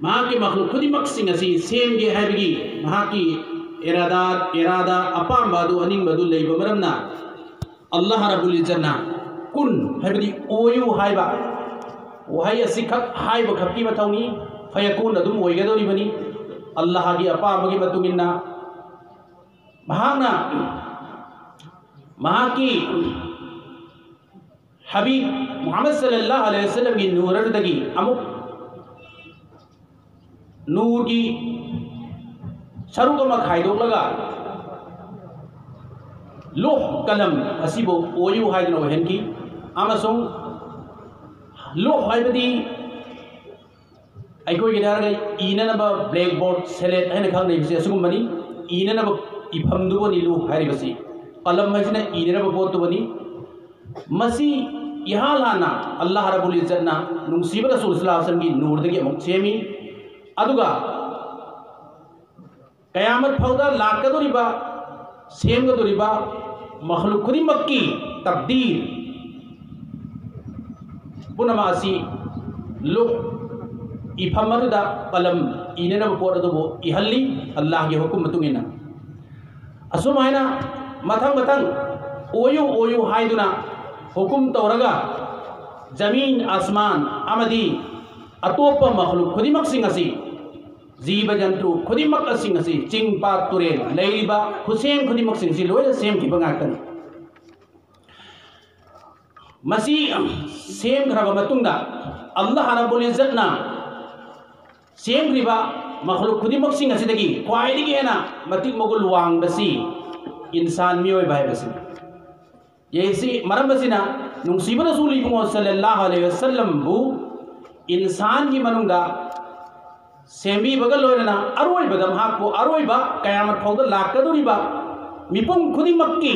महाकी मखलूक खुदिमक्सिंग असी सेमगे हाइबगी महाकी इरादा अपाम बादु अनिंग बादु लेबा मरमना अल्लाह रब्बुल इज्जतना कुन हाइबगी ओयु हाइबा वहाय असी खक हाइबा खक्की मथौनी फयकुन अदुम ओइगदोरिबनी अल्लाह की अपामगी मतुगिन्ना महाना महाकी हबीब मुहम्मद सल्लल्लाहु अलैहि वसल्लम की नूरदगी अमुक नूर की सरुक अमा खाइदोक्लगा लोह कलम असिबो ओयु हाइदना ओहेनकी अमसों लोह हाइबदी अखोई गिदारगा इननबा ब्लैक बोर्ड सेलेट हैन खांगनेबसे असुगुमनी इननबा इफमदुबनी लोह हाइबसी कलम हजना इननबा बोतुबनी मसी यहाँ लाना अल्लाह रब्बुल इज्जतना नुंसीब रसूल सल्लल्लाहु अलैहि वसल्लम की नूरदगी अमुक सेमी अदुगा कयामत फौदा लाकदोरिबा सेमगदोरिबा मखलूक खुदिमक्की तब्दील पुनमासी लोक इफमदुदा कलम इननब पोरदुबो इहल्ली अल्लाह की हुकुम मतुंगिना असुमायना मथंग मथंग ओयु ओयु हाइदुना हुकुम तौरगा जमीन आसमान अमदी अतोप मखलूक खुदिमक्सिंग असी जीव जंतु खुदिमक असिंग असी चिंग पात तुरेल लेरिबा खुसेम खुदिमक्सिंग सी लोय सेम की बंगातन मसी सेम घरबा मतुंगा अल्लाह रब्बुल इज्जतना सेम रिबा मखलूक खुदिमक्सिंग असी दगी क्वाइदगी हेना मतिक मगुल वांग बसी इंसान मियोय बाय बसी येसी मरम बसिना नुंसीब रसूल सल्लल्लाहु अलैहि वसल्लम बु इंसान की मनुंगा सेमी बगल होना अरोई बदम हाको अरोई बा कयामत फौदा लाकदोरिबा मिपुंग खुदिमक्की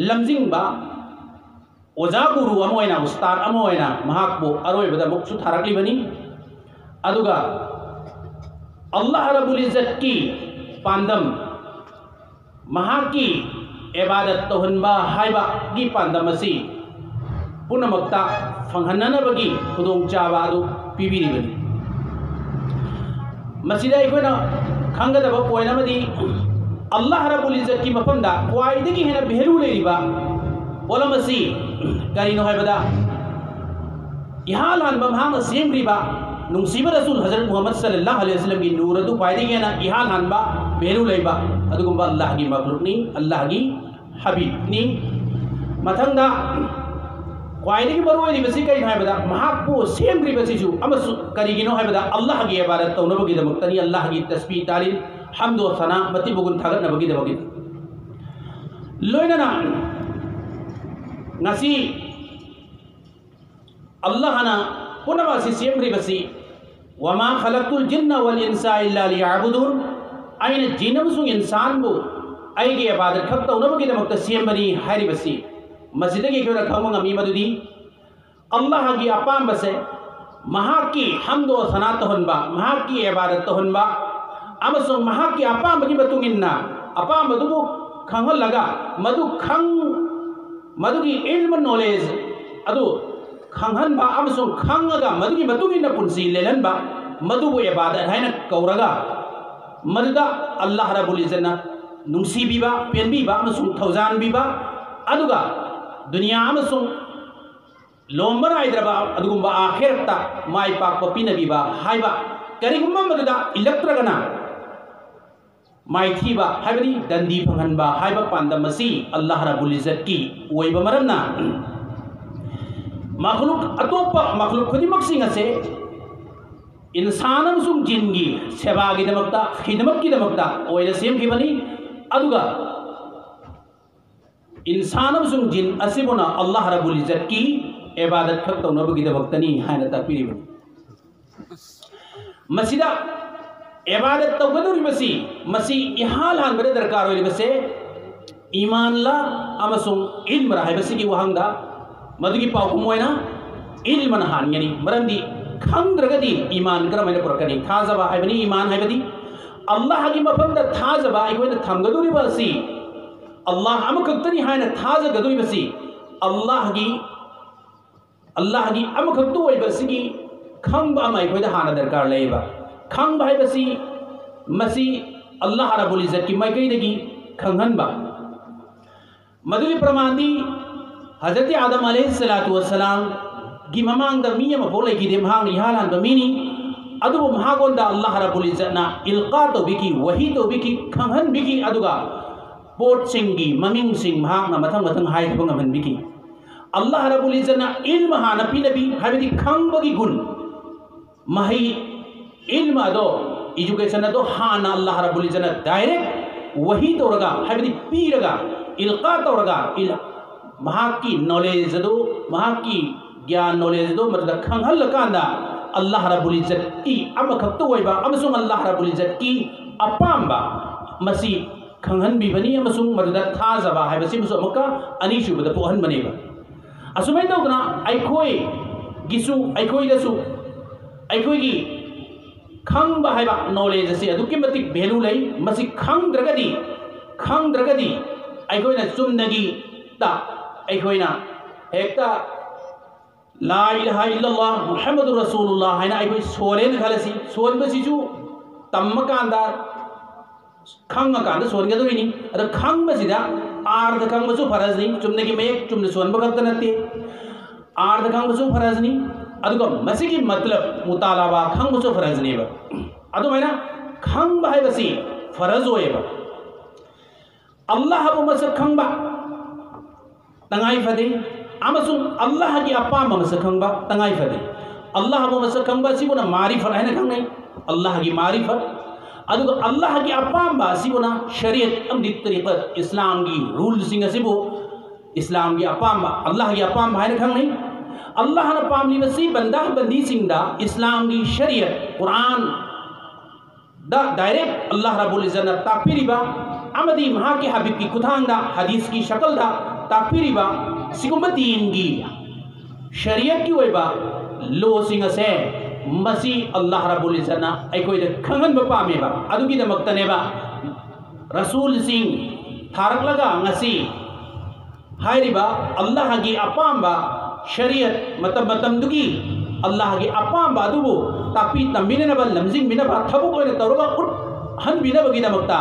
लमजिंग बा ओजा गुरु अमोयना उस्ताद अमोयना महाको अरोई बदम मुक्सु थारकलिबनी अदुगा अल्लाह रब्बुल इज्जत की पांदम महाकी इबादत तोहनबा हाइबा की पांदम असी पुनमक्ता फंगहननबगी खुदोंचाबा अदु पीबिरिबनी मसीदा अखोना खंगदबा पॉइंट अमदी अल्लाह रब्बुल इज्जत की मफमदा क्वाइदगी हेना भेलू लेरिबा ओलमसी करिनो हाइबदा यहाँ लानबा महांग सेमरिबा नुंसीब रसूल हजरत मुहम्मद सल्लल्लाहु अलैहि वसल्लम की नूरदु क्वाइदगी हेना यहाँ लानबा भेलू लेबा अदुगुंबा अल्लाह की मखलूकनी अल्लाह की हबीबनी मथंगा क्वाइदगी मरुओइदिबसी कई हाइबदा महाकु सेमरिबसिजु अमसु करिगिनो हाइबदा अल्लाह की इबादत तौनबगिदमक्तनी अल्लाह की तस्बीह तालील हम्द व सना मति Bugun थागतनबगिदमगिद लोइनना ngasi Allah na punama si seemribasi wama khalaqtul jinna wal insa illa liya'budun aina jinamsung insan bu aige ibadat khak tawnabagidamakta seembani hairibasi masjidagi kena khamanga mi madudi Allah gi apambase mahaki hamd wa sana tahunba mahaki ibadat tahunba amasung mahaki apambagi batunginna apambadubu khangal laga madu khang मधुगी इल्म knowledge अदु खंगहनबा अमसुंग खंगगा मधुगी मतुगिना पुंसी लेलनबा मधुबु इबादत हाइना कौरगा मदुदा अल्लाह रब्बुल इज्जतना नुंसीबीबा पेनबीबा अमसुंग थौजानबीबा अदुगा दुनिया अमसुंग लोमबर आइद्रबा अदुगुंबा आखिरता माई पाक पिनबीबा हाइबा करिगुंबा मदुदा इलेक्ट्रगना माइथीबा हाइबदी दंदी फंगहनबा हाइबा पांदमसी अल्लाह रब्बुल इज्जत की ओइबा मरमना मखलूक अतोपा मखलूक खुदिमक्सिंग असे इंसान अमसुंग जिनगी सेवागिदमक्ता खिदमतगिदमक्ता ओइदा सेमखिबनी अदुगा इंसान अमसुंग जिन असिबुना अल्लाह रब्बुल इज्जत की इबादत खक तौनबगिदमक्तनी हाइना ताकपिरिबनी मसीदा इबादत तौगदोरिबसी मसी इहाल हानबरे दरकार होइबसे ईमान ला अमसुंग इल्म राहिबसी की वहांगदा मदुगी पाउकुमोयना इल्म हानगनी मरंदी खंद्रगदी ईमान करमैना पुरकनी थाजबा हाइबनी ईमान हाइबदी अल्लाह की मफमदा थाजबा आइगोयना थमगदोरिबसी अल्लाह अमखक्तनी हाइना थाजगदोरिबसी अल्लाह की अमखक्तु होइबसी खंग अमा अखोइदा हाना दरकार लेबा खंग हाइबसी मसी अल्लाह रब्बुल इज्जत की माइकैदगी खंगहनबा मदुगी प्रमाणदी हजरत आदम अलैहिस्सलातु वस्सलाम की ममांग मी अमा फौ लेखिदे महांग इहालान बमीनी अदुबो महागोंदा अल्लाह रब्बुल इज्जतना इल्का तो बिकी वही तो बिकी खंगहन बिकी अदुगा पोट सिंगी ममिंग सिंग महांग मथंग मथंग हाइ खंगहन बिकी अल्लाह रब्बुल इज्जतना इल्म हाना पिनबी हाबिदी खंगबगी गुण मही इल्म अदो एजुकेशन अदो हाना अल्लाह रब्बुल इज्जतना डायरेक्ट वही तोरगा हाबिदी पीरगा इल्का तोरगा महाकी नॉलेज दो महाकी ज्ञान नॉलेज दो मतलब खंगहल कांदा अल्लाह रब्बुल इज्जत की अमखक्तो वैबा अमसुंग अल्लाह रब्बुल इज्जत की अपाम्बा मसी खंगहन बिबनी अमसुंग मदद थाजबा हाइबसी मुसु अमका अनीसुबद पोहन बनेबा असुमै तौदना आइखोय गिसु आइखोय दसु आइखोय की खंगबा हाइबा नॉलेज से अदुकी मतिक वैल्यू लई मसी खंगद्रगदी आइखोयना चुमनगी ता आइखोयना हेक्ता ला इलाहा इल्लल्लाह मुहम्मदुर रसूलुल्लाह हाइना आइखोय सोरेन खलसी सोनबसिजु तम्मकांदा खंगकांदा सोनगदोइनी अद खंगबसिदा आर्ध खंगबसु फरजनी चुमनगी मयक चुमन सोनबगत नते आर्ध खंगबसु फरजनी अदुगा मसिगी मतलब मुतालाबा खंगबसु फरजनीबा अदुमैना खंगबा हाइबसी फरज होयबा अल्लाह बु मसक खंगबा तंगाई फदे अमसुंग अल्लाह की अपाम मसक खंगबा तंगाई फदे अल्लाह बु मसक खंगबा सिबुना मारिफत है ना खंगनै अल्लाह की मारिफत अदुगा अल्लाह की अपाम बा सिबुना शरीयत अमदी तरीक़त इस्लाम की रूल सिंग सिबु इस्लाम की अपाम बा अल्लाह की अपाम है ना खंगनै अल्लाह ना पामली बसी बंदा बंदी सिंगदा इस्लाम की शरीयत कुरान दा डायरेक्ट अल्लाह रब्बुल इज्जत ताकपीरिबा अमदी महा के हबीब की कुथांगदा हदीस की शक्ल दा ताकपीरिबा सिगुंबा दीन की शरीयत की वैबा लो सिंग से मसी अल्लाह रब्बुल इज्जत ना आइखोय द खंगन पामेबा अदुगी दमक्तनेबा रसूल सिंग थारकलगा ngasi हाइरिबा अल्लाह की अपाम्बा शरीयत मतम दुगी अल्लाह की अपाम्बा अदुबो ताकपी तंबिनेबा लमजिंग बिनबा थबु कोय तौरगा उट हन बिनबगी दमक्ता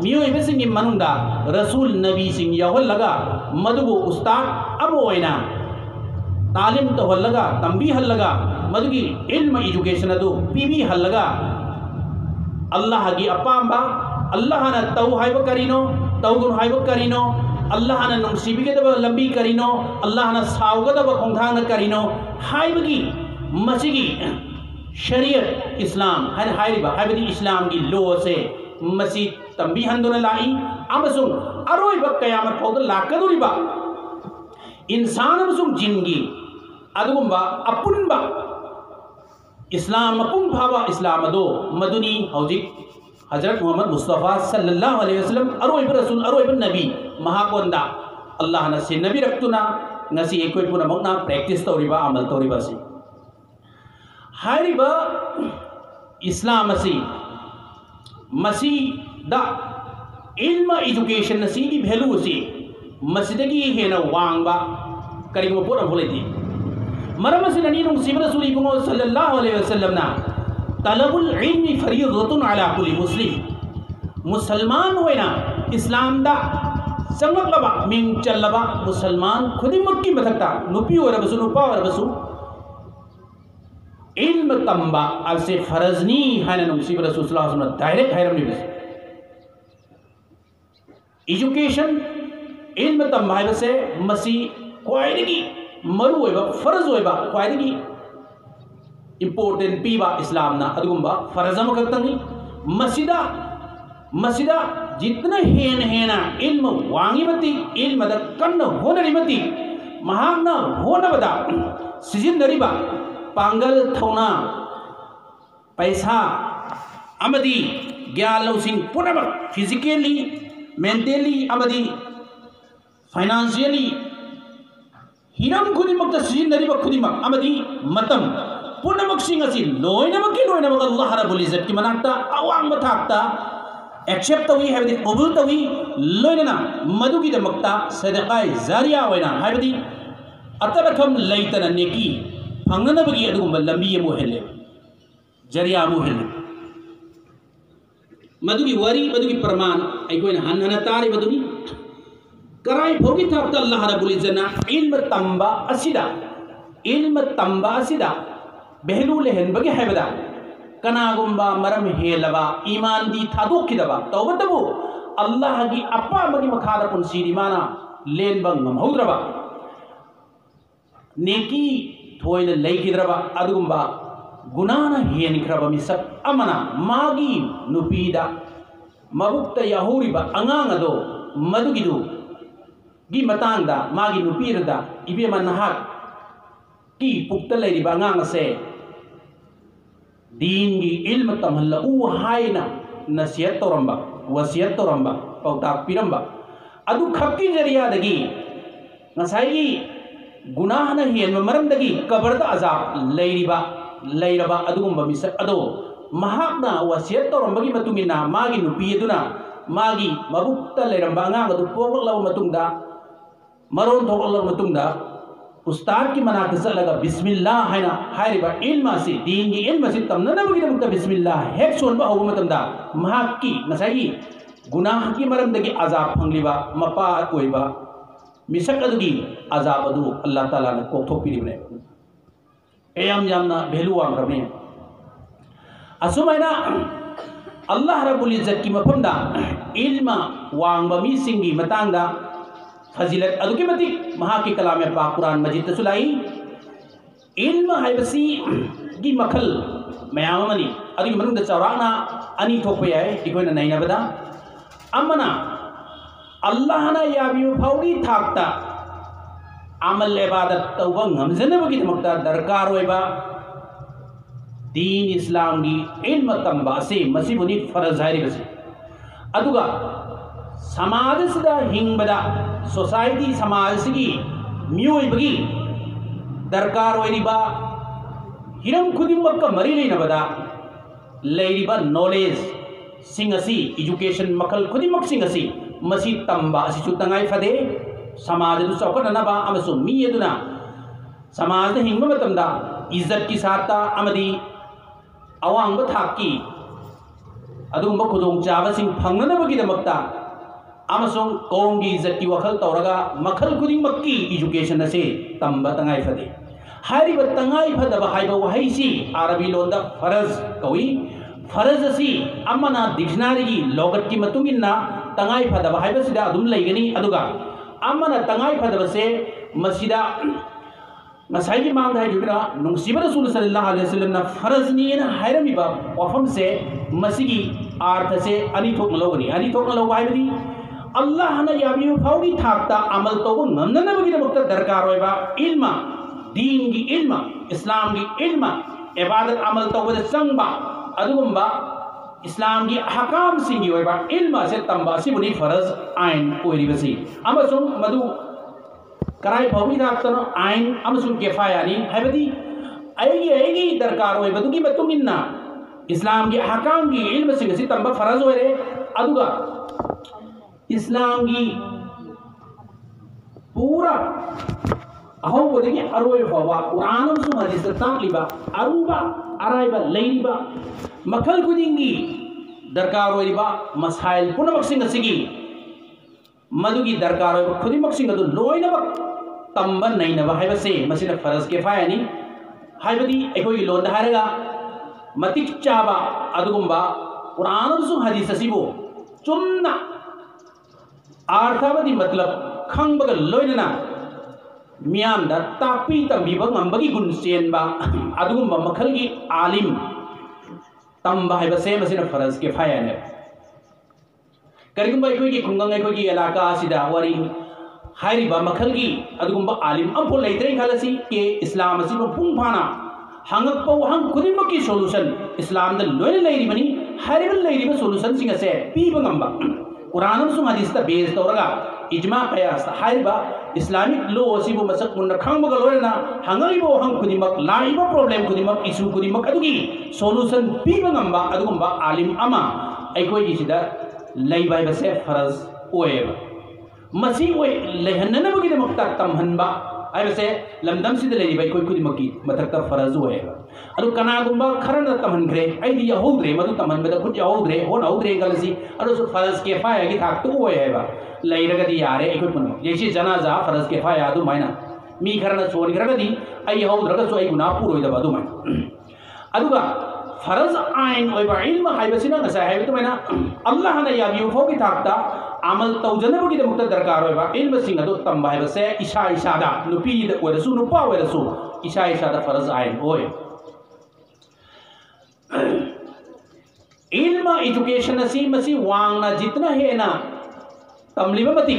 मियोइबे सिंग मनुंगदा रसूल नबी सिंग यहलगा मदुबो उस्ताद अबो ओइना तालिम तो हल्लगा तंबी हल्लगा मदुगी इल्म एजुकेशन अदु पीबी हल्लगा अल्लाह की अपाम्बा अल्लाह ना तौ हाइब करिनो तौगुन हाइब करिनो अल्लाह ना नुंगसिबिगदब लंबी करिनो अल्लाह ना सावगदब खोंथांग करिनो हाइबगी मसिगी शरीयत इस्लाम हन हाइरिबा हाइबदी इस्लाम की लो से मसी तंबी हंदुन लाई अमसुंग अरोइबा कयामत फौद लाकदुरिबा इंसान अमसुंग जिंगी अदुगुंबा अपुनबा इस्लाम अपुन भावा इस्लाम दो मदुनी हौजिक हजरत मोहम्मद मुस्तफ़ा सल्लल्लाहु अलैहि वसल्लम अरोइबा रसूल अरोइबा नबी महाकोंदा अल्लाह ना से नबी रक्तुना ngasi ekoi puna mokna practice tawriba amal tawriba si हाइरिबा इस्लाम असी मसी दा इल्म एजुकेशन असी की वैल्यू असी मसीदगी हेना वांगबा करिगो पोरा बोलेती मरम असी ननी नुंगसिब रसूल इबंगो सल्लल्लाहु अलैहि वसल्लम ना तलबुल इल्मी फरीदतुन अला कुल्ली मुस्लिम मुसलमान होइना इस्लाम दा संगलबा मिंग चलबा मुसलमान खुदिमक्की मथक्ता नुपी ओरबसु नुपा ओरबसु इल्म तंबा असे फरजनी हाना नुसीब रसूल सल्लल्लाहु अलैहि वसल्लम डायरेक्ट हैरम निबस एजुकेशन इल्म तंबा है मसी क्वाइदगी मरु होइबा फरज होइबा क्वाइदगी इंपोर्टेंट पीबा इस्लाम ना अदुगुंबा फरजम खक्तंगी मसीदा जितना हेना इल्म वांगिबती इल्म द कन्न होनरिबती महागना होनबदा सिजिनरिबा पांगल थौना पैसा अमदी ज्ञान लौसिंग पुनमक फिजिकली मेंटली अमदी फाइनेंशियली हिरम खुदिमक सिजिनरिबा खुदिमक अमदी मतम पुनमक सिंग असि लोइनमक अल्लाह रब्बुल इज्जत की मनाक्ता अवांग थाक्ता एक्सेप्ट तवी है कबूल तवी लोइना मधुकी दमक्ता सदका जारिया होइना है अतरखम लैतन नेकी फंगनबगी अदुगुंबा लंबी अमु हेले जरिया अमु हेले मधुगी वरी मधुगी प्रमाण अइकोइन हन तारी मधुनी कराई भोगी थाकता अल्लाह रब्बुल इज्जत इल्म तंबा असिदा बेहलू लेहनबगे हैबदा कनागुंबा मरम हेलबा ईमान दी थादोखिदबा तौबतबु अल्लाह की अपा मगी मखादा पुनसीरी माना लेनबा ngमहौद्रबा नेकी थोयन लेखिद्रबा अदुगुंबा गुनाना हेनिख्रबा मिसक अमना मागी नुपीदा मबुक्ता याहुरिबा अंगांग अदो मदुगिदु गी मतांगदा मागी नुपीरदा इबेमा नहाक की पुक्ता लेरिबा अंगांग से दीन की इल्म तमहल्ला उ हायना नसीहत तोरंबा वसीयत तोरंबा पौताक पिरंबा अदु खक्की जरिया दगी नसाई गुनाह न हेन मरम दगी कबरदा अजाब लेरबा अदुगुंबा मिसक अदो महाकना वसीयत तोरंबगी मतुमिना मागी नुपी अदुना मागी मबुक्ता लेरंबा अंगांग अदु पोगलव मतुंगदा मरोन थोगलव मतुंगदा उस्ताद की मना चलगा बिस्मिल्लाह हैना हायरिबा इल्मा से दीन की इल्म से तमननबगी दमता बिस्मिल्लाह हेक सोनबा हौबा मतमदा महाकी नसाई गुनाह की मरम दगी अजाब फंगलिबा मपा ओइबा मिसक अदुगी अजाब अदु अल्लाह ताला ने कोथोपिरिबने एयाम यामना भेलु वांगरबने असुमाइना अल्लाह रब्बुल इज्जत की मफमदा इल्मा वांगबा मी सिंगी मतंगदा फजीलत अदुकी मति महा की कलाम पाक कुरान मजीद तसुलाई इल्म हाइबसी की मखल मयामनी अदुकी मनुंग चौराना अनि थोप याय इकोइना नैनबदा अमना अल्लाह ना याबियो फाउगी थाकता अमल इबादत तौबा ngमजनबगी दमकता दरकार होइबा दीन इस्लाम की इल्म तंबा से मसीबुनी फरज हाइरिबसी अदुगा समाज सिदा हिंगबदा सोसाइटी समाज सिगी मियोइबगी दरकार होइरिबा हिरम खुदिमक मरी लेनबदा लेरिबा नॉलेज सिंगसी एजुकेशन मखल खुदिमक सिंगसी मसी तंबा असिचु तंगाई फदे समाज दु चौकटनबा अमसु मी यदुना समाज द हिंगबा मतमदा इज्जत की साता अमदी अवांग थाकी अदुगुंबा खुदोंग चाबसिंग फंगनबगी दमकता अमसुंग कौम की इज्जत की वखल तौरगा मखल खुदिमक की एजुकेशन से तंबा तंगाई फदे हारिबा तंगाई फदबा हाइबा वहाइसी अरबी लोंदा फरज कवि फरज असी अमना डिक्शनरी की लोगत की मतुंगिना तंगाई फदबा हाइबसिदा अदुम लेगनी अदुगा अमना तंगाई फदबा से मसीदा मसाई की मांग है जुबिरा नुंसीबा रसूल सल्लल्लाहु अलैहि वसल्लम ना फरज नीन हायरमीबा वफम से मसीगी अर्थ से अनि थोक लोगनी अनि थोक लोग हाइबदी अल्लाह ना याबियो फाउगी थाकता अमल तो ngमननबगी दमकता दरकार होइबा इल्मा दीन की इल्मा इस्लाम की इल्मा इबादत अमल तो बद संगबा अदुगुंबा इस्लाम की अहकाम सिंगी होइबा इल्मा से तंबा सिबुनी फरज आइन ओइरिबसी अमसुंग मदु कराई फाउगी थाकतनो आइन अमसुंग किफायानी हाइबदी आएगी दरकार होइबदुगी मतुमिन्ना इस्लाम की अहकाम की इल्म सिंगसी तंबा फरज होइरे अदुगा इस्लाम की पूरा अहोबदगी अरोय फावा कुरान सु हदीस ताकलिबा अरुबा अराइबा लेरिबा मखल खुदिंगी दरकार होइबा मसाइल पुनमक्सिंग सिगी मदुगी दरकार होइबा खुदिमक्सिंग अदु लोइनबा तंबा नैनबा हाइबसे मसिना फरज किफायानी हाइबदी एकोई लोंदा हारेगा मतिक चाबा अदुगुंबा कुरान सु हदीस सिबो चुन्ना आर्थावदी मतलब खंबग लोइनना मियामदा तापी तंबीबा ngambagi गुण चेनबा अदुगुंबा मखलगी आलिम तंबा हाइबसे मसिना फरज किफायाने करिगुंबा एकोगी खुंगंग एकोगी इलाका सिदा वरी हाइरिबा मखलगी अदुगुंबा आलिम अम्फो लेत्रे खलसी के इस्लाम असिनो पुंफाना हंगकपो हंग खुदिमकी सॉल्यूशन इस्लाम द लोइन लेरिबनी हाइरिबा लेरिबा सॉल्यूशन सिंगसे पीबा ngamba कुरान सु हदीस ता बेस तौरगा इजमा कयास हाइबा इस्लामिक लॉ सिबो मसक मुन खंगबग लोयना हंगलिबो हंग खुदिमक लाइबा प्रॉब्लम खुदिमक इशू खुदिमक अदुगी सॉल्यूशन पीबा ngamba अदुगुंबा आलिम अमा अइकोई सिदा लैबाय बसे फरज ओएब मसी ओए लेहननबगी दमकता तमहनबा हाइबसे लमदम सिद लेरिबा कोई खुदी मकी मथक्ता फरज होएगा अदु कनागुंबा खरना तमनग्रे आइदी यहोद्रे मदु तमनबदा खुद यहोद्रे होन होद्रे गलसी अदु फरज के फाया की थाक तो होएगा लेरगदी यारे कोई पुन जैसे जनाजा फरज के फाया अदु माइना मी खरना सोन खरगदी आई यहोद्रगा सो आई गुना पुरोइदा अदु माइ अदुगा फरज आइन ओइबा इल्म हाइबसिना नसा हाइबतु मैना अल्लाह ने याबियु फोगी थाकता अमल तौजनबगी दमक्ता दरकार होइबा इल्म सिंग अदु तंबा हाइबसे इशा इशादा नुपी द ओरसु नुपा ओरसु इशा इशादा फरज आइन ओय इल्म एजुकेशन असी मसी वांगना जितना है ना तमलिबा मति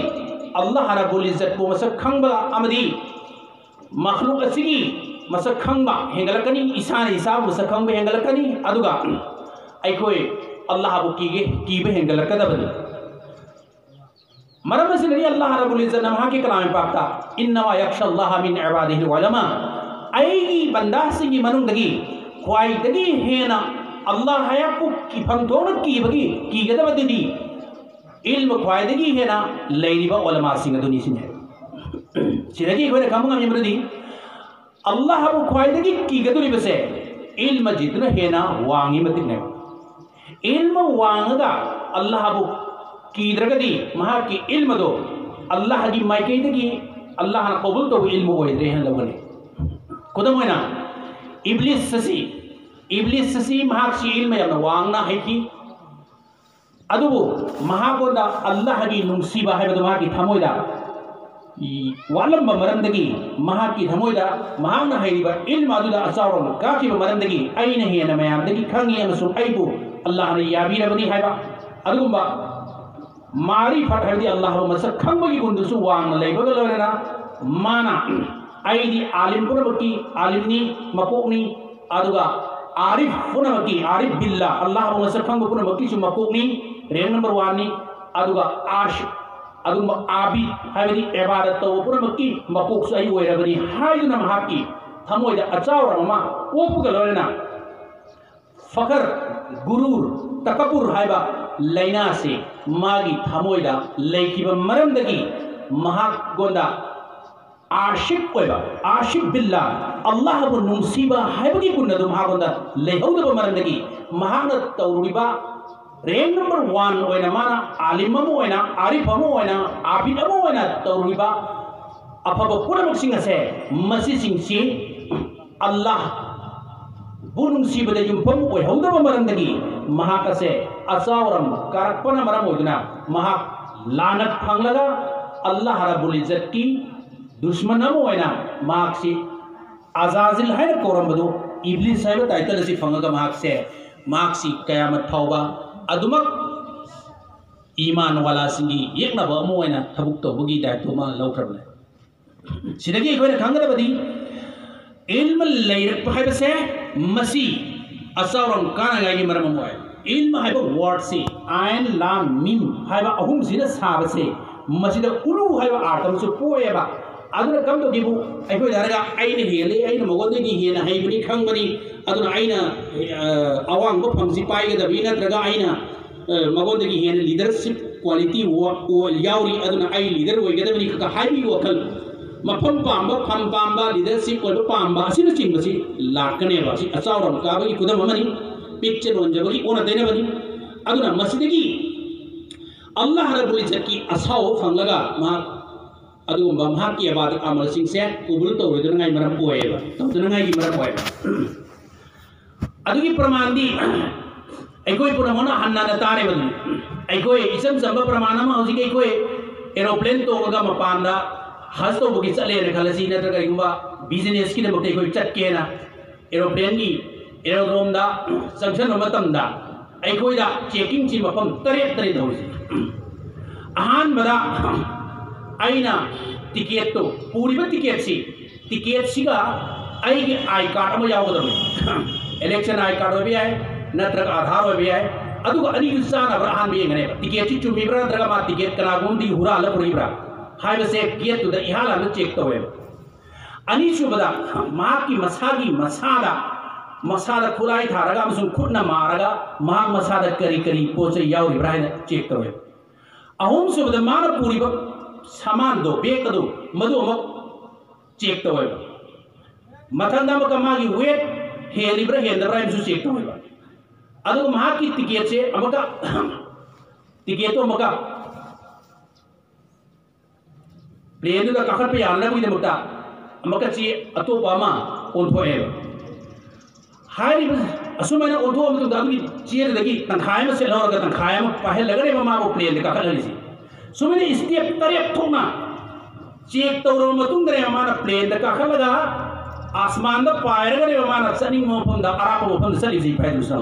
अल्लाह रब्बुल इज्जत को मसक खंगबा अमदी मखलूक असिगी मसक खंगबा हेंगलकनी ईसान हिसाब मसक खंगबा हेंगलकनी अदुगा अइखोय अल्लाह बु कीबे हेंगलकदबनी मरम से अल्लाह रब्बुल इज्जत नमहा के कलाम पाकता इन्नमा यख्शल्लाह मिन इबादिहिल उलमा अइगी बंदा सिंगी मनुंगदगी ख्वाइदगी हेना अल्लाह हयाकु की फंगथोन कीबगी कीगदबदी इल्म ख्वाइदगी हेना लेरिबा उलमा सिंग दुनी सिने सिदगी होय खमंग यमरदी अल्लाह बु ख्वाइदगी कीगदुलिबसे इल्म जितना हेना वांगी मतिने इल्म वांगदा अल्लाह बु कीद्रगदी महा की इल्म दो अल्लाह की माइकैदगी अल्लाह ना कबूल तो इल्म ओइद्रे हन लगने खुदम होइना इब्लिस ससी महा की इल्म या वांगना है की अदुबो महा गोदा अल्लाह की नुंसीबा है महा की थमोइदा वालंब मरमदगी महा की थमोइदा महा ना हैरिबा इल्म अदुदा असावरम काफी मरमदगी अइने हेना मयामदगी खंगी अमसु अइबु अल्लाह ने याबीरबनी हैबा अदुबा मारी फट है अल्लाह मसक खंबगी गुंदुसु वांग लेबगा लोरेना माना आइदी आलिम पुनबकी आलिमनी मकोकनी अदुगा आरिफ पुनबकी आरिफ बिल्ला अल्लाह मसक खंब पुनबकी सु मकोकनी रेंग नंबर 1 नी अदुगा आश अदुगा आबी हाइदी इबादत तो पुनबकी मकोक सु आई ओइरबनी हाइदुना महाकी थमोइदा अचावर ममा ओपुगा लोरेना फकर गुरूर तकबुर हाइबा लैना से मागी थमोइदा लेकिबा मरमदगी महागोंदा आशिक ओइबा आशिक बिल्ला अल्लाह बु नुंसीबा हाइबगी कुन्नदु महागोंदा लेहौदबा मरमदगी महाना तौरिबा रेंग नंबर 1 ओइना माना आलिम अमु ओइना आरिफ अमु ओइना आबिद अमु ओइना तौरिबा अफबा पुरमक्सिंग असे मसिसिंगसी अल्लाह बुनुंसीबदा युंफम ओइहौदबा मरमदगी महाकसे असावरम कारकपना मरम ओइदना महा लानत फंगलगा अल्लाह रब्बुल इज्जत की दुश्मन अमु ओइना माक्सी अजाजिल है कोरमबदो इब्लिस है टाइटल से फंगगा माक्से माक्सी कयामत फावबा अदुमक ईमान वाला सिंगी एकनबा अमु ओइना थबुक तोबगी दायित्व मा लौखरबले सिदगी कोइना खंगरबदी इल्म लैरक हाइबसे मसी असावरम कानागागी मरम मोय इल्म हाइबा वर्ड से आयन लाम मिम हाइबा अहुम सिना साबसे मसिदा उलु हाइबा आर्तम सु पोएबा अदुना कम तो गिबु अइखोय दारगा आइने हेले आइने मगोदगी हेना हाइबनी खंगबनी अदुना आइना अवांग बो फंगसि पाइगदबि नत्रगा आइना मगोदगी हेना लीडरशिप क्वालिटी वो याउरी अदुना आई लीडर ओइगदबनि का हाइबी वखल मफम पांबा फम पांबा लीडरशिप ओइबा पांबा असिना चिंबसि लाकनेबा सि अचावरम काबगी कुदम अमनि पिक्चर ओंजबगी ओना देनबनी अदुना मसिदगी अल्लाह रब्बुल इज्जत की असाव फंगलगा मा अदुगुंबा महा की इबादत अमल सिंगसे कुबुल तौरदुनाय मरम ओएबा तौदुनाय की मरम ओएबा अदुगी प्रमाण दी अइखोय पुनमना हन्ना तारे बदु अइखोय इसम संबा प्रमाण मा हौजी अइखोय एरोप्लेन तोगा मपानदा हज तो बुगी चले रे खलसी नत्र करिगुंबा बिजनेस की नमते अइखोय चटकेना एरोप्लेन की एरोड्रोम दा संक्शन मतमदा अइखोयदा चेकिंग ची मफम तरेत तरे दौसी अहान बदा आइना टिकेट तो पूरी टिकेट सिगा आइगे आई कार्ड अमा यावगदबे इलेक्शन आई कार्ड होबे आय नत्रक आधार होबे आय अदुगा अनि गुसाना अहान बे ngane टिकेट ची चुमीब्रा नत्रगा मा टिकेट कनागुंदी हुरा ल पुरीब्रा हाइबसे गेट टू द इहाला न चेक तोवे अनि सुबदा मा की मसागी मसादा खुलाई थारगा अमसुं खुदना मारगा मा मसादा करी पोचे यावरिब्रा है चेक तोवे अहुम सुबदा माना पूरीबा सामान दो बेक दो मधु अमक चेक तौब मथंग मागी वेट हेलिब्रा हेंदब्रा चेक तौब टिकेट से टिकेट प्लेन काखट यानबी चे अतोप ओंथोएब असुमैना ओंथोब चेदगी तंखाय सेलौर तंखाय पाहलगने माबू प्लेन काखटली सुमैना स्टेप 3 थोना चेक तौर माना प्लेन काखलगा आसमान पायरगने माना चनिंग मफम अराप मफम चली पाइदुसना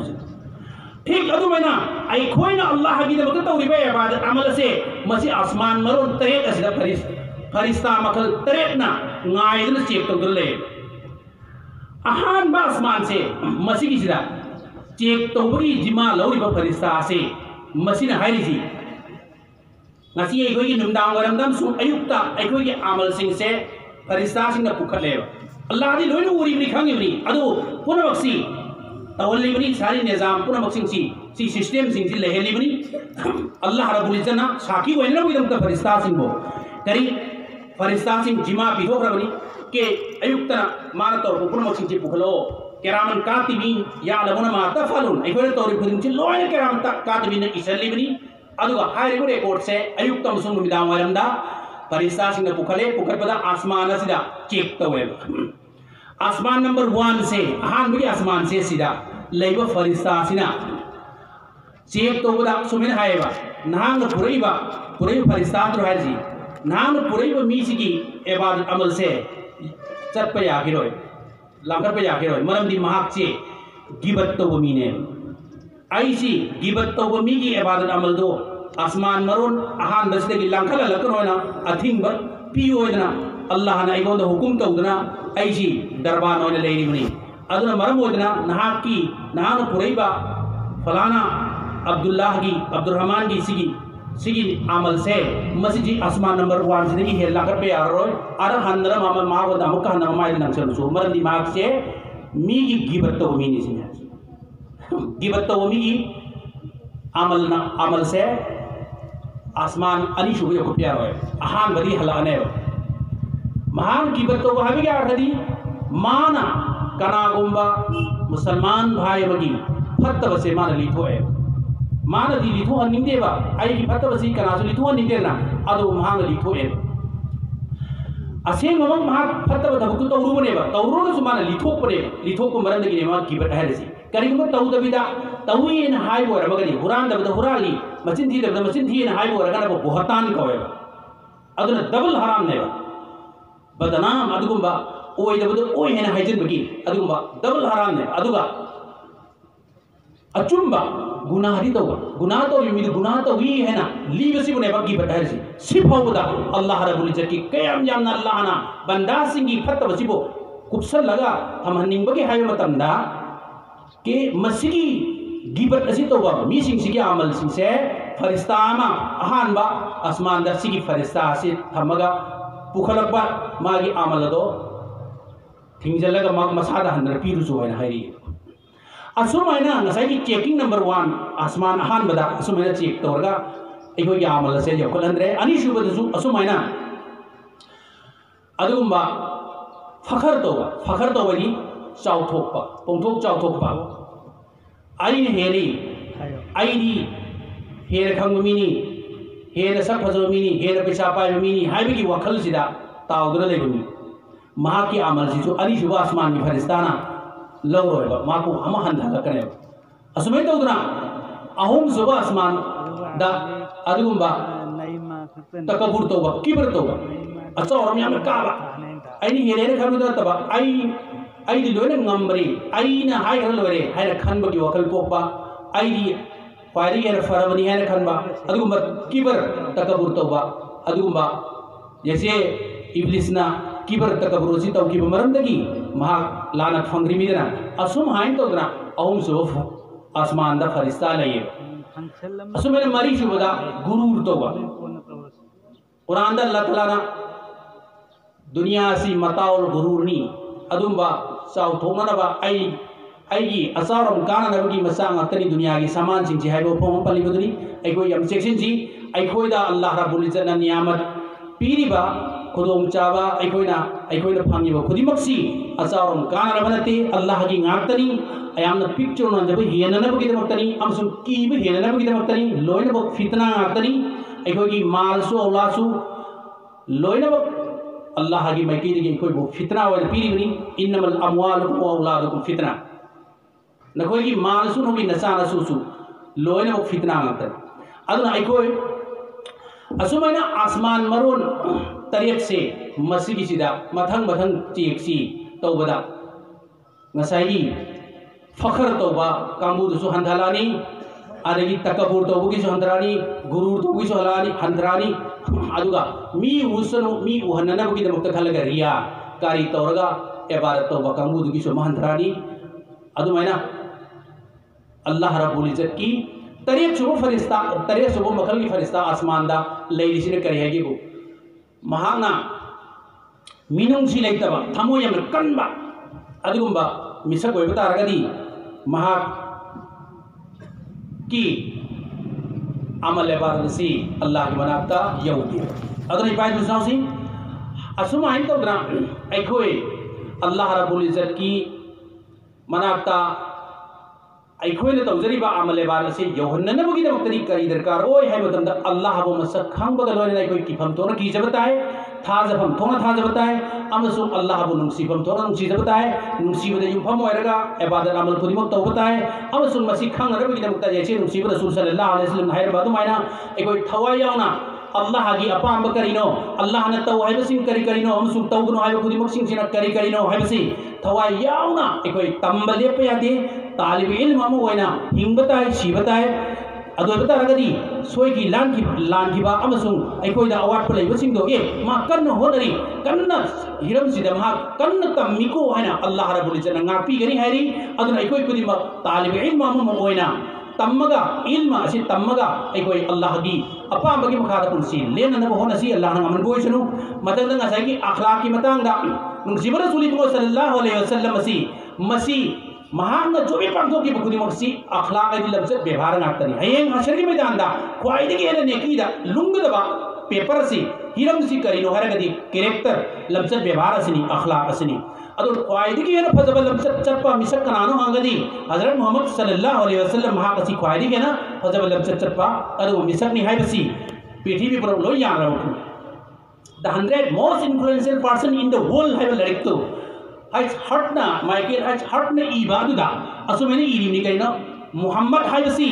ठीक अदुमैना अखोइना अल्लाह की तौरीब इबादत अमल से मसी आसमान मरोन 3 फरिश्ता मखल 3 चेक तौदुन ले अहान आसमान से मसीगिसिदा चेक तौबगी जिमा लौरिब फरिश्ता से मसीना हाइरिसी ngasi akhoi numdang waramdam sum ayukta akhoi ge amal sing se farista sing na pukhatle Allah di loinu uri ni khangi ni adu punabaksi tawalli ni sari nizam punabaksi si system sing si leheli ni Allah rabbul izzat na saki wainna bi dam ka farista sing bo kari farista sing jima bi ho rabani ke ayukta mana tor punabaksi ji pukhlo kiraman katibin ya'lamuna ma tafalun akhoi tori khudin chi loina kiram katibin isalli ni record से अयुक्त फरिश्ता पुखले पुखरपद आसमान check तौब आसमान number 1 से अहानबी आसमान से लेब फरिश्ता check तौबदा Sumen हायबा नहांग पुरैब फरिश्ता है नहांग पुरैब मीसिगी इबादत अमल से चटप याखिरोय लांखटप याखिरोय मरमदी महाक चे गिबत तौब मीने आईसी गिबत तौब मीगी इबादत अमल दो आसमान मरोन अहान बसदगी लांखल लकनोना अथिंग पीओदना अल्लाह ना इगोंद हुकुम तौदना आईसी दरबार ओने लेरिबनी अदुना मरम ओदना नहाकी नहान पुरैबा फलाना अब्दुल्लाह की अब्दुर्रहमान की सिगी अमल से मस्जिद आसमान नंबर 1 से हे लाकर पे आरोय अर हंदर मामा मावदा मुका न माय नंचल सो मरदी माक से मीगी गिबत तौब मीनी सिने गिबत तौब मीगी अमल से आसमान अली शुभ को प्यार है अहान बदी हलाने महान गिबत तौब हाबी के अर्थदी माना कनागुंबा मुसलमान भाई बगी फत्तब से मान लिथो है मान दी लिथो हनिंदेबा आई की फत्तब से कनासु लिथो हनिंदेना अदो महान लिथो है असेंग मम महा फत्तब दबकु तौरुबनेबा तौरोन सुमान लिथोपने लिथोको मरंदगी नेमा गिबत हैरसी करिगुम तौदबिदा तौयेन हाइबो रमगनी हुरान दबद हुराली मचिन थी दबद मचिन थी हाइबो रगना बुहतान कवेबा अदुना डबल हराम नेबा बदनाम अदुगुंबा ओय दबद ओय हेना हाइजन बगी अदुगुंबा डबल हराम ने अदुगा अचुंबा गुनाहरी तौबा गुनाह तो मिद गुनाह तो वी है ना लीबसी बने बगी बटहरसी सिफौदा अल्लाह रब्बुल इज्जत की कयाम यामना अल्लाह ना बंदा सिंगी फत्तबसिबो कुपसल लगा हम हनिंबगे हाय मतमदा के मसिगी गिबत असी तौबा मी सिंग सिगी अमल सिंग से फरिश्ता मा अहानबा आसमान दा सिगी फरिश्ता से थमगा पुखलकबा मागी अमल दो थिंगजलगा मा मसादा हंदर पीरुसु है हायरी असुमायना नसाई चेकिंग नंबर 1 आसमान अहान बदा असुमायना चेक तौरगा एगो यामल से योखलंद्रे अनिशुबदसु असुमायना अदुगुंबा फखर तौबरी चाउथोकपा पोंथोक चाउथोकपा आईने हेरी आईदी हेर खंगमिनी हेर सब फजमिनी हेर पैसा पाइमिनी हाइबगी वखल सिदा ताउदरा लेगुनी महा की अमल सिसु अनिशुब आसमान की फरिश्ताना लौरोयबा माको अमा हंधलकने असुमै तौदना अहुम सुबह आसमान दा अदुगुंबा तकबुर तौबा किबर तौबा अचौरम याम काबा आइनी हेरेने खबुदा तबा आई दी लोने ngambri aina hai hal lore hai khanba ki wakal pokba ai di kwari er farabani hai khanba adugumba kibar takabur tauba adugumba जैसे इब्लिसना किबर तकबुर सी तौकी बमरंदगी महा लानत फंगरी मिदना असुम हाइन तौदना अहुम सुफ आसमान दा फरिश्ता लये असुम मेरे मरी शुबदा गुरूर तौबा कुरान दा अल्लाह तआला ना दुनिया सी मताउल गुरूरनी अदुंबा साउ थोमनबा आई असारम काननबगी मसांग अतनी दुनिया की सामान सिंह जी हाइबो फोम पलिबदुनी आइको यम सेक्शन जी आइकोइदा अल्लाह रब्बुल इज्जत ना नियामत पीरिबा खुदों चाबा अखोइना फंगिबा खुदिमक्सी अचारों कानरबा नते अल्लाह की गाक्तनी अयामना पिक्चर नंजब हेननबगिदमक्तनी अमसुं कीब हेननबगिदमक्तनी लोइनबक फितना गाक्तनी अखोइगी मालसु औलासु लोइनबक अल्लाह की माइकेदगी अखोइबो फितना वन पीरिबनी इन्नमल अमवालुकुम व औलादुकुम फितना नखोइगी मालसु नोगी नचानसुसु लोइनबक फितना गाक्तनी अदुना अखोइ असुमाइना आसमान मरोन तरेट से मसीगिसिदा मथंग मथंग चेक्सी तौबदा ngसाई फखर तौबा कांबुदुसु हंथलानी आदगी तकबुर तौबुगिसु हंथरानी गुरुर तौबुगिसु हलानी हंथरानी अदुगा मी उसनो मी उहननबगिदमक्ता खलगा रिया कारी तौरगा इबादत तौबा कांबुदुगिसु महंथरानी अदुमाइना अल्लाह रब्बुल इज्जत की तरेट सुबह मखल की फरिश्ता आसमान दा लेरिसिने करी हैगिबु महाना मिनुंगसी लेतबा थमोय यम कनबा अदुगुंबा मिसक ओइबा तारगदी महा की अमल इबादतसी अल्लाह की मनाक्ता यौदी अदुन इबाद दुसाउसी असुमाइन तौद्रा अखोय अल्लाह रब्बुल इज्जत की मनाक्ता अखोइना तौजरिबा अमल इबादतसी यौहन्ननबगिदमक्तनी करी दरकार ओय हैबतंदा अल्लाह बो मसक खांबगा लोइना अखोय किफम तोना कीजबताय थाजफम थोना थाजबताय अमसु अल्लाह बो नुंसीफम थोना नुंसीजबताय नुंसीबदे युफम ओइरगा इबादत अमल खुदिमक तौबताय अमसु मसी खांगरबगिदमक्ता जैसे नुंसीबा रसूल सल्लल्लाहु अलैहि वसल्लम हायरबा दुमाइना अखोय थवाय यावना अल्लाह की अपाम करीनो अल्लाह ने तौ हैबसिंग करी करीनो अमसु तौगनो हैब खुदिमक सिंगसिना करी करीनो हैबसी थवाय यावना अखोय तंबले पे यादे तालिब इल्म अमु ओइना हिंबताय शिबताय अदोबता रगदी सोयगी लानखिबा अमसुंग अखोइदा अवाटप लेबसिंगदो मा कन्न होनरी कन्न हिरमसिदा मा कन्न तम्मिको हैना अल्लाह रब्बुल इज्जत ngapi हैरी अदुना अखोइ कुदिमा तालिब इल्म अमु ओइना तम्मगा इल्म असि तम्मगा अखोइ अल्लाह की अपामबगी मखादा पुंसी लेननब होनसी अल्लाह न अमन बोइसनु मतंग ngसाइगी अखलाक की मतंगदा नुंसिबा रसूल सल्लल्लाहु अलैहि वसल्लम मसी महान जो भी पांचों की खुदिमक्सी अखलाक लमजत व्यवहार गाक्तनी हयेंग हशर की मैदान दा ख्वाइदगी हेन नेकीदा लुंगदबा पेपर से हिरम सी करीनो हरगदी कैरेक्टर लमजत व्यवहार असनी अखलाक असनी अदु ख्वाइदगी हेन फजब लमजत चप्पा मिसक कनानो हांगदी हजरत मोहम्मद सल्लल्लाहु अलैहि वसल्लम महाकसी ख्वाइदगी हेन फजब लमजत चप्पा अदु मिसक नि हाइबसी पृथ्वी पर लो यान रहो the 100 most influential person in the world हाइब लरिक्तो हाइस हटना माइकेल हाइस हटना इबादुदा असुमेने इरिमनि कइनो मुहम्मद हाइबसी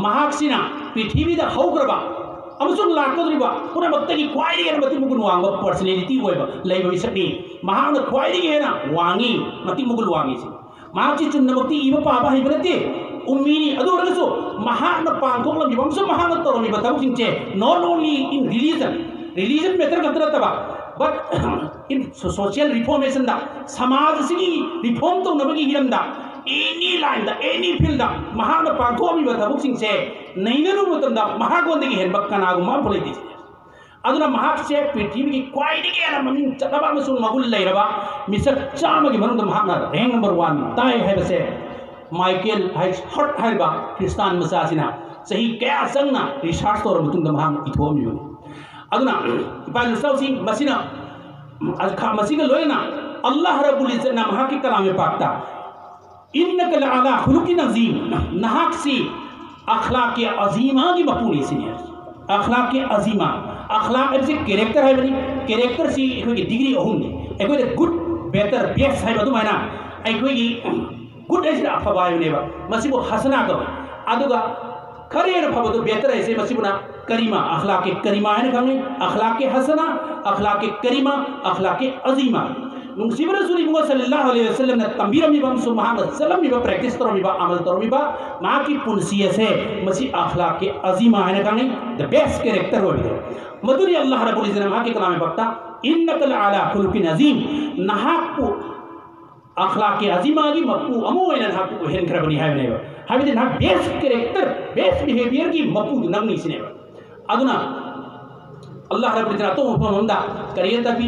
महाक्सिना पृथ्वीदा हौग्रबा अमसुंग लाकद्रिबा पुरा मक्तगी ख्वाइदगी हेन मति मुगुल वांगबा पर्सनालिटी ओइबा लैबा मिसकनी महान ख्वाइदगी हेन वांगी मति मुगुल वांगी से महाची चुन्नमक्ति इबा पाबा हाइबनते उम्मीनी अदुरगसो महान पांगथोक्लमि बमसु महान तोरमि बताउसिंचे not only in religion method कतरतबा बट इन सोशल रिफॉर्मेशन दा समाज से रिफॉर्म तो नबगी हिरम दा एनी लाइन दा एनी फील्ड दा महान पांथोमी बथबुक सिंह से नैनरु मतम दा महागोंदगी हेन बक्कनागु मा फुलेदि अदुना महाक से पृथ्वी की क्वाइदगी एना ममिंग चतबा मसुन मगुल लैरबा मिसक चामगी मनुंद महाना रैंक नंबर 1 ताय हैबसे माइकेल हाइस हट हाइबा क्रिस्तान मसासिना सही क्या संगना रिसर्च तोर मुतुंद महान इथोमी अदुना इपाल सौसी मसिना अखा मसिगा लोयना अल्लाह रब्बुल इज्जत ना महा की कलाम में पाकता इन्नका लअला खुलुकिन अजीम नहाक सी अखलाक के अजीमा की मपूनी सी अखलाक के अजीमा अखलाक ऐसे कैरेक्टर है बनी कैरेक्टर सी एक डिग्री होंगे एक गुड बेहतर बेस्ट है बदु मायना एक गुड ऐसे अफबाय नेबा मसिबो हसना को अदुगा करेर फबदु बेहतर ऐसे मसिबुना करीमा अखलाक के करीमा है ना अखलाक के हसना अखलाक के करीमा अखलाक के अजीमा नुंसिब रसूल सल्लल्लाहु अलैहि वसल्लम ने तंबीर में बम सुबहान सल्लम में प्रैक्टिस करो में अमल करो में मां की पुनसियत से मसी अखलाक के अजीमा है ना द बेस्ट कैरेक्टर हो गए मधुरी अल्लाह रब्बुल इज्जत मां के कलाम में पक्ता इन्नका लअला खुलुकिन अजीम नहाकु अखलाक के अजीमा की मप्पू अमो एन हाकु हेन करबनी है ने हाबिदे ना बेस्ट कैरेक्टर बेस्ट बिहेवियर की मप्पू नंगनी सिने अदुना अल्लाह रब्बुल इज्जत तो हमदा करियता भी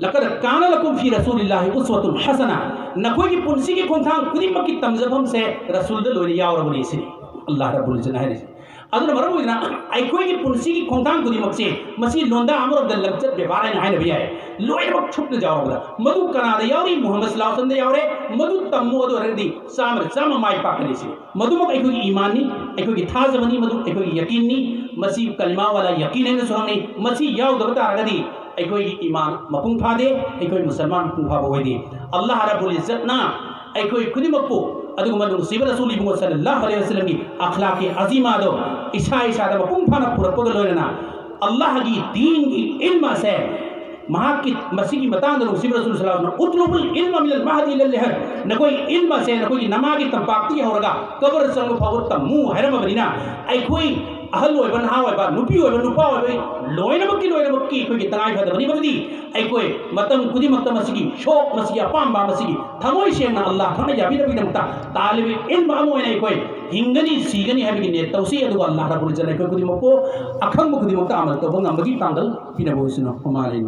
लकद कान लकुम फी रसूलिल्लाहि उस्वतुन हसना नकोई की पुंसी की कोंथांग कुदिम की तमजबम से रसूल द लोनी यावर बनी सिनी अल्लाह रब्बुल इज्जत है अदुना मरम ओइना अखोई की पुंसी की खोंतांग खुदी मक्से मसी लोंदा अमर द लबजत व्यवहार है हाय नबिया है लोय मक छुप जावबदा मधु कनादा यावरी मोहम्मद सल्लल्लाहु अलैहि वसल्लम यावरे मधु तम्मो अदु रदी सामर साम माय पाकने से मधु मक अखोई की ईमान नी अखोई की थाजमनी मधु अखोई की यकीन नी मसी कलमा वाला यकीन ने सोहने मसी याव दबता रगदी अखोई की ईमान मपुंग फादे अखोई मुसलमान मपुंग फाबो होइदे अल्लाह रब्बुल इज्जत ना अखोई खुदी मक्पो अदुगुम नुसीब रसूल इब्न सल्लल्लाहु अलैहि वसल्लम की अखलाक अजीमा दो इशा इशा द मपुंग फाना पुरपग लोयना अल्लाह की दीन की इल्म से महा की मसी की मतान नुसीब रसूल सल्लल्लाहु अलैहि वसल्लम उतलुबुल इल्म मिनल महदी इलल लहद न कोई इल्म से न कोई नमागी तंपाक्ति होरगा कबर संग फवर तमु हरम बनिना आई कोई अहल ओइबन हा ओइबा नुपी ओइबा नुपा ओइबा लोयनमक्की कोई तनाय फदबनी बदी आई कोई मतम खुदी मतम मसीगी शोक मसीगी अपाम्बा मसीगी थमोय सेना अल्लाह खने याबी नबी नमता तालिब इल्म अमोय कोई हिंगनी सीगनी हैबी ने तौसी अदु अल्लाह रब्बुल इज्जत कोई खुदी मको अखंग खुदी मक्ता अमल तो बंग अमगी तांगल पिना बोसिनो हमारे